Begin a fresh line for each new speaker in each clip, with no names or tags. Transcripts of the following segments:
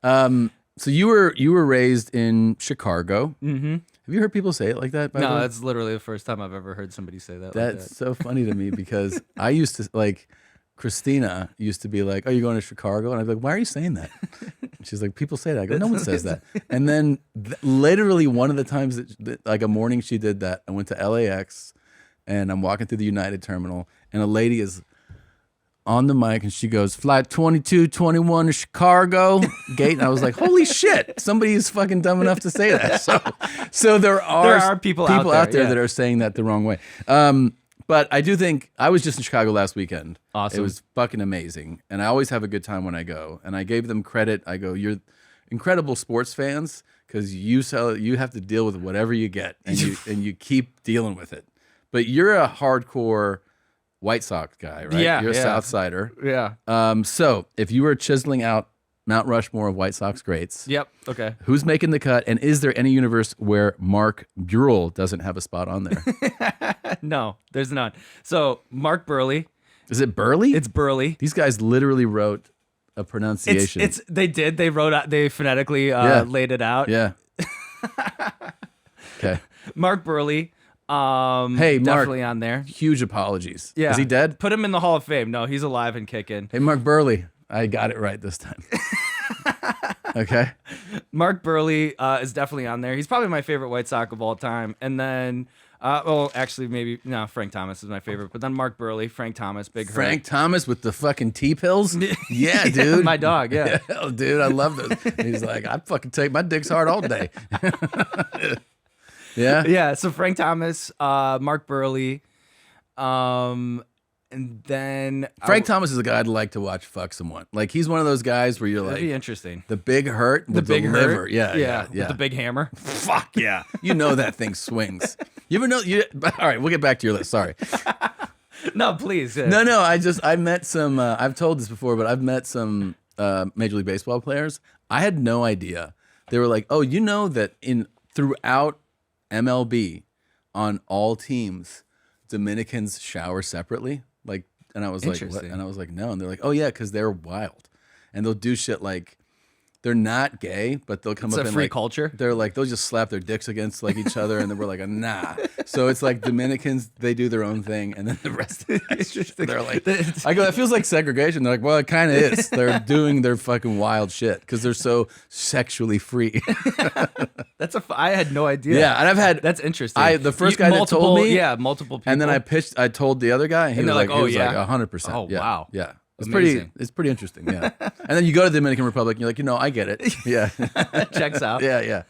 So you were raised in Chicago.
Mm-hmm.
Have you heard people say it like that? By the
No,
way?
that's literally the first time I've ever heard somebody say that.
That's
like that.
so funny to me because I used to Christina used to be like, "Oh, you're going to Chicago?" And I'd be like, "Why are you saying that?" And she's like, "People say that." I go, "No one says that." And then literally one of the times that like a morning she did that, I went to LAX and I'm walking through the United Terminal and a lady is on the mic and she goes, "Flight 2221 to Chicago gate." And I was like, "Holy shit, somebody is fucking dumb enough to say that." So there are
people out
there
yeah.
that are saying that the wrong way. But I do think I was just in Chicago last weekend.
Awesome.
It was fucking amazing. And I always have a good time when I go. And I gave them credit. I go, "You're incredible sports fans because you have to deal with whatever you get and you keep dealing with it. But you're a hardcore White Sox guy, right?
Yeah,
You're a
yeah.
South Sider.
Yeah.
So if you were chiseling out Mount Rushmore of White Sox greats,
Yep. Okay.
who's making the cut? And is there any universe where Mark Burrell doesn't have a spot on there?
No, there's none. So Mark Burley.
Is it Burley?
It's Burley.
These guys literally wrote a pronunciation.
They wrote out, they phonetically laid it out.
Yeah. Okay.
Mark Burley.
Hey, Mark.
Definitely on there.
Huge apologies.
Yeah.
Is he dead?
Put him in the Hall of Fame. No, he's alive and kicking.
Hey, Mark Burley. I got it right this time. Okay.
Mark Burley is definitely on there. He's probably my favorite White Sox of all time. And then, Frank Thomas is my favorite. But then Mark Burley, Frank Thomas, Big Hurt.
Frank Thomas with the fucking T-pills? Yeah, dude.
My dog, yeah.
Hell, dude, I love those. He's like, I fucking take my dick's hard all day. Yeah?
Yeah, so Frank Thomas, Mark Burley, and then
Frank Thomas is a guy I'd like to watch fuck someone. Like, he's one of those guys where you're
that'd
like,
be interesting.
the Big Hurt with
Big
the
Hurt?
liver. Yeah.
With the big hammer.
Fuck yeah. You know that thing swings. You ever know? All right, we'll get back to your list. Sorry.
No, please.
No. I met some, I've told this before, but I've met some Major League Baseball players. I had no idea. They were like, "Oh, you know that throughout MLB on all teams, Dominicans shower separately?" Like, and I was like, "What?" And I was like, "No." And they're like, "Oh yeah, because they're wild, and they'll do shit like they're not gay, but they'll come
It's
up
a
and
free
like
culture.
They're like they'll just slap their dicks against like each other, and then we're like, nah." So it's like Dominicans, they do their own thing, and then the rest of they're like, I go, that feels like segregation. They're like, well, it kind of is. They're doing their fucking wild shit because they're so sexually free.
I had no idea.
Yeah, and
that's interesting.
The first guy that told me,
multiple people.
and then I told the other guy, and he was like, 100%.
Oh,
yeah,
wow.
yeah. It's
Amazing.
pretty interesting, yeah. And then you go to the Dominican Republic, and you're like, I get it. Yeah.
Checks out.
Yeah.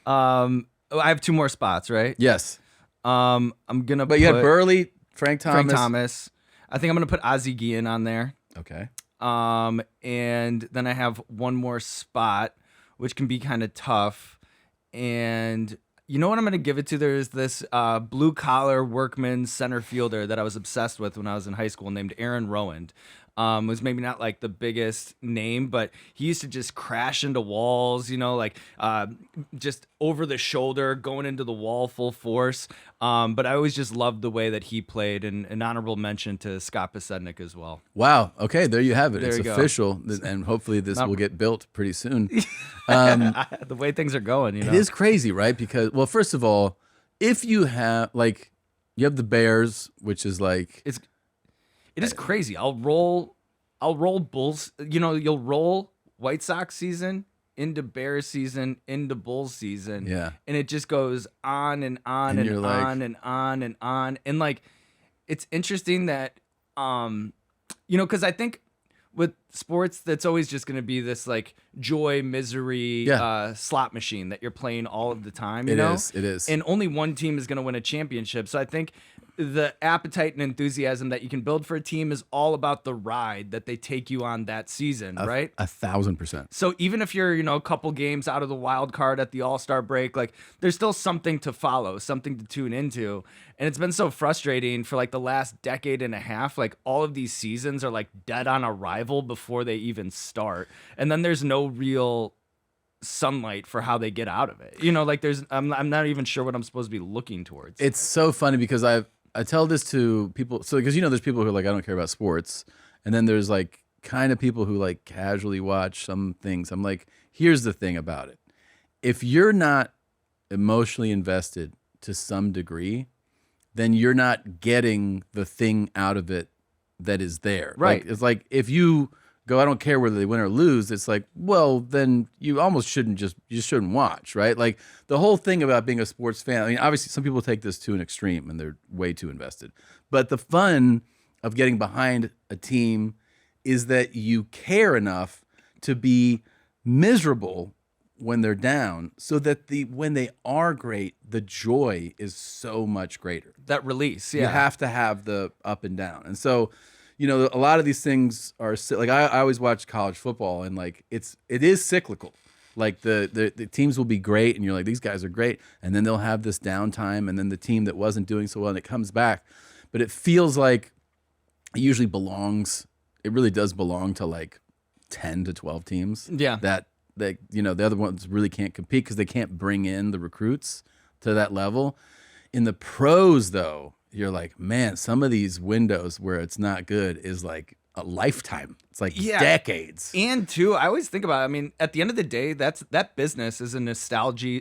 I have two more spots, right?
Yes.
I'm gonna.
But you had Burley, Frank
Thomas. I think I'm gonna put Ozzie Guillen on there.
Okay.
And then I have one more spot, which can be kind of tough. And you know what I'm going to give it to? There's this blue collar workman center fielder that I was obsessed with when I was in high school named Aaron Rowand. Was maybe not like the biggest name, but he used to just crash into walls, just over the shoulder, going into the wall full force. But I always just loved the way that he played, and an honorable mention to Scott Pasednik as well.
Wow. Okay, there you have it.
There
it's
you
official, and hopefully this will get built pretty soon.
The way things are going,
It is crazy, right? Because, well, first of all, if you have, you have the Bears, which is like...
It is crazy. I'll roll Bulls. You'll roll White Sox season into Bears season into Bulls season.
Yeah.
And it just goes on and on and on and on and on. And it's interesting that, because I think with sports, that's always just going to be this joy, misery, slot machine that you're playing all of the time. It
is.
And only one team is going to win a championship. So I think the appetite and enthusiasm that you can build for a team is all about the ride that they take you on that season, right?
1,000%.
So even if you're, a couple games out of the wild card at the All-Star break, there's still something to follow, something to tune into. And it's been so frustrating for the last decade and a half. All of these seasons are dead on arrival before they even start. And then there's no real sunlight for how they get out of it. I'm not even sure what I'm supposed to be looking towards.
It's so funny because I tell this to people. So because there's people who are like, I don't care about sports, and then there's kind of people who like casually watch some things. I'm like, here's the thing about it. If you're not emotionally invested to some degree, then you're not getting the thing out of it that is there.
Right.
Like, it's like if you go, I don't care whether they win or lose, it's like, well, then you almost shouldn't you shouldn't watch, right? Like the whole thing about being a sports fan, I mean, obviously some people take this to an extreme and they're way too invested. But the fun of getting behind a team is that you care enough to be miserable when they're down, so that when they are great, the joy is so much greater.
That release, yeah.
You have to have the up and down. And so, a lot of these things are like I always watch college football, and like it is cyclical. Like the teams will be great, and you're like, these guys are great, and then they'll have this downtime, and then the team that wasn't doing so well, and it comes back. But it feels like it usually belongs. It really does belong to like 10 to 12 teams.
Yeah.
That the other ones really can't compete because they can't bring in the recruits to that level. In the pros, though, you're like, man, some of these windows where it's not good is like a lifetime. It's like decades.
And too, I always think about it, I mean, at the end of the day, that business is a nostalgia.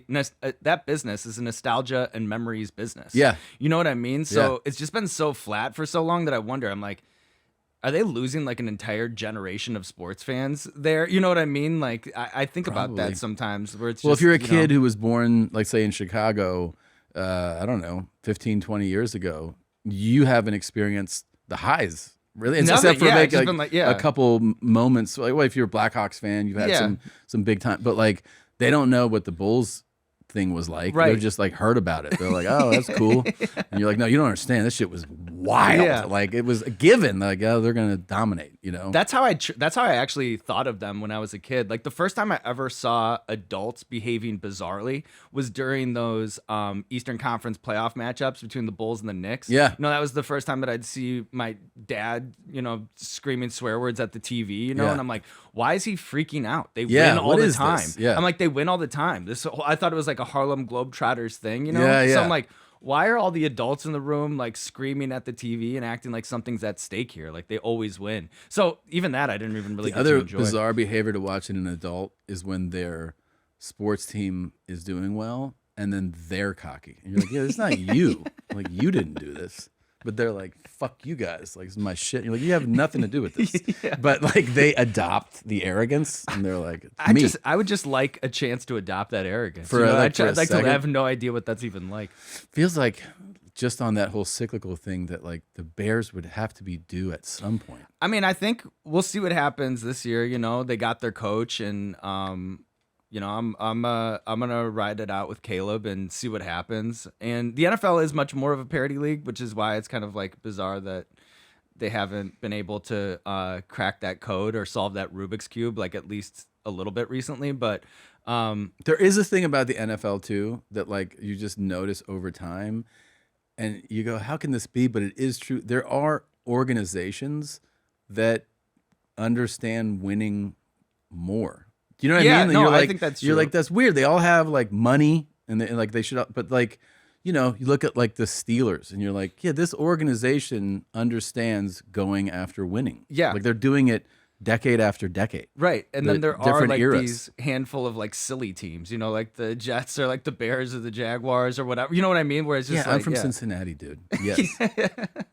That business is a nostalgia and memories business.
Yeah.
You know what I mean? So it's just been so flat for so long that I wonder, I'm like, are they losing like an entire generation of sports fans there? You know what I mean? Like, I think about that sometimes where it's
if you're a kid who was born, like say in Chicago, I don't know, 15, 20 years ago, you haven't experienced the highs, really. Except for a couple moments. Like, well, if you're a Blackhawks fan, you've had some big time, but like they don't know what the Bulls thing was like.
Right.
They're just like heard about it. They're like, oh, that's cool. And you're like, no, you don't understand. This shit was wild.
Yeah.
Like it was a given. Like, oh, they're gonna dominate.
That's how I actually thought of them when I was a kid. Like the first time I ever saw adults behaving bizarrely was during those Eastern Conference playoff matchups between the Bulls and the Knicks.
Yeah.
That was the first time that I'd see my dad, screaming swear words at the TV, and I'm like, why is he freaking out? They win all the time.
This? Yeah.
I'm like, they win all the time. I thought it was like a Harlem Globetrotters thing,
Yeah.
So I'm like, why are all the adults in the room like screaming at the TV and acting like something's at stake here? Like they always win. So even that I didn't even really get to enjoy.
Bizarre behavior to watch in an adult is when their sports team is doing well and then they're cocky. And you're like, yeah, it's not you. Like you didn't do this. But they're like, fuck you guys. Like, this is my shit. You're like, you have nothing to do with this. But like they adopt the arrogance and they're like,
I would just like a chance to adopt that arrogance.
I'd
like to have no idea what that's even like.
Feels like just on that whole cyclical thing that like the Bears would have to be due at some point.
I mean, I think we'll see what happens this year. They got their coach and I'm gonna ride it out with Caleb and see what happens. And the NFL is much more of a parity league, which is why it's kind of like bizarre that they haven't been able to crack that code or solve that Rubik's Cube like at least a little bit recently. But
there is a thing about the NFL too that like you just notice over time, and you go, how can this be? But it is true. There are organizations that understand winning more. Do you know what I mean?
No, I think that's true.
You're like, that's weird. They all have like money and like they should, but like, you look at like the Steelers and you're like, yeah, this organization understands going after winning.
Yeah.
Like they're doing it decade after decade.
Right. And then there are like
eras.
these handful of like silly teams, like the Jets or like the Bears or the Jaguars or whatever. You know what I mean? Where it's just
I'm from Cincinnati, dude. Yes.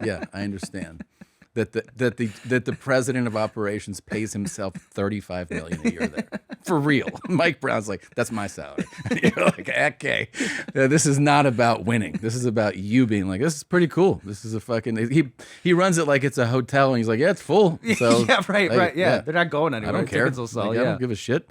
Yeah, I understand. That the president of operations pays himself $35 million a year there. For real. Mike Brown's like, that's my salary. And you're like, okay. This is not about winning. This is about you being like, this is pretty cool. This is a fucking he runs it like it's a hotel and he's like, yeah, it's full. So
right. Yeah. They're not going anywhere.
I don't care.
Will sell,
I don't give a shit.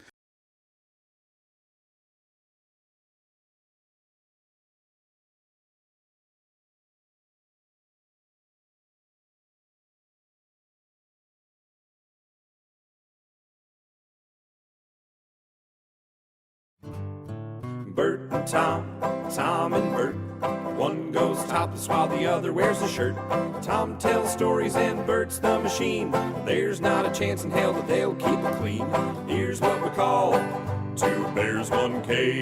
Bert and Tom, Tom and Bert. One goes topless while the other wears a shirt. Tom tells stories and Bert's the machine. There's not a chance in hell that they'll keep it clean. Here's what we call Two Bears, One Cave.